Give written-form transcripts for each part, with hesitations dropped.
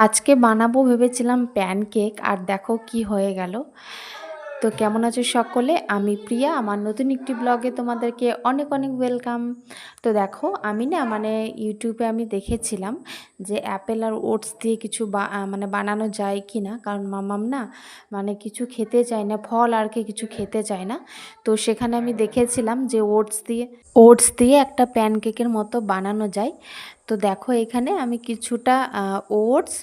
আজকে বানাবো ভেবেছিলাম প্যানকেক আর দেখো কি হয়ে গেল। তো কেমন আছো সকলে? আমি প্রিয়া, আমার নতুন একটি ব্লগে তোমাদেরকে অনেক অনেক ওয়েলকাম। তো দেখো আমি না ইউটিউবে আমি দেখেছিলাম যে অ্যাপেল আর ওটস দিয়ে কিছু মানে বানানো যায় কি না, কারণ মামাম না কিছু খেতে চায় না, ফল আর কি কিছু খেতে চায় না। তো সেখানে আমি দেখেছিলাম যে ওটস দিয়ে একটা প্যানকেকের মতো বানানো যায়। তো দেখো এখানে আমি কিছুটা ওটস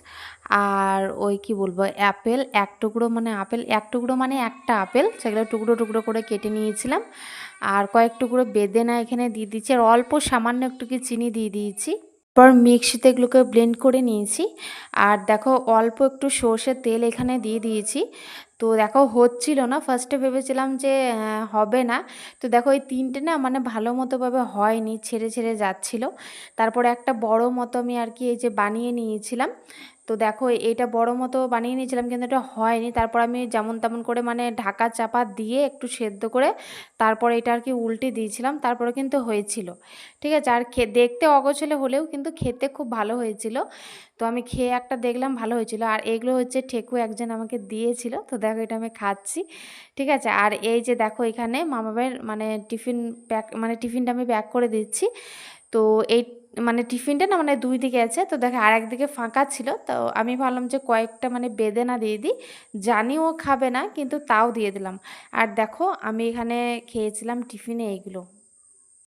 আর ওই কি বলবো অ্যাপেল এক টুকরো, মানে আপেল এক টুকরো মানে একটা আপেল, সেগুলো টুকরো টুকরো করে কেটে নিয়েছিলাম। আর কয়েক টুকরো বেদেনা এখানে দিয়ে দিচ্ছি, আর অল্প সামান্য একটু কি চিনি দিয়ে দিয়েছি। পর মিক্সিতে এগুলোকে ব্লেন্ড করে নিয়েছি। আর দেখো অল্প একটু সর্ষের তেল এখানে দিয়ে দিয়েছি। তো দেখো হচ্ছিল না, ফার্স্টে ভেবেছিলাম যে হবে না। তো দেখো এই তিনটে না ভালো মতোভাবে হয়নি, ছেড়ে ছেড়ে যাচ্ছিল। তারপরে একটা বড় মতো আমি আর কি এই যে বানিয়ে নিয়েছিলাম। তো দেখো এটা বড় মতো বানিয়ে নিয়েছিলাম, কিন্তু এটা হয়নি। তারপর আমি যেমন তেমন করে ঢাকা চাপা দিয়ে একটু সেদ্ধ করে তারপরে এটা আর কি উল্টে দিয়েছিলাম, তারপরে কিন্তু হয়েছিল। ঠিক আছে, আর দেখতে অগোছালো হলেও কিন্তু খেতে খুব ভালো হয়েছিল। তো আমি খেয়ে একটা দেখলাম ভালো হয়েছিল। আর এগুলো হচ্ছে ঠেকু একজন আমাকে দিয়েছিল, তো দেখো এটা আমি খাচ্ছি। ঠিক আছে, আর এই যে দেখো এখানে মামাবের টিফিন প্যাক, টিফিনটা আমি প্যাক করে দিচ্ছি। তো এই টিফিনটা না দুই দিকে আছে, তো দেখো আর একদিকে ফাঁকা ছিল, তো আমি ভাবলাম যে কয়েকটা বেদেনা দিয়ে দিই। জানি ও খাবে না, কিন্তু তাও দিয়ে দিলাম। আর দেখো আমি এখানে খেয়েছিলাম টিফিনে এইগুলো।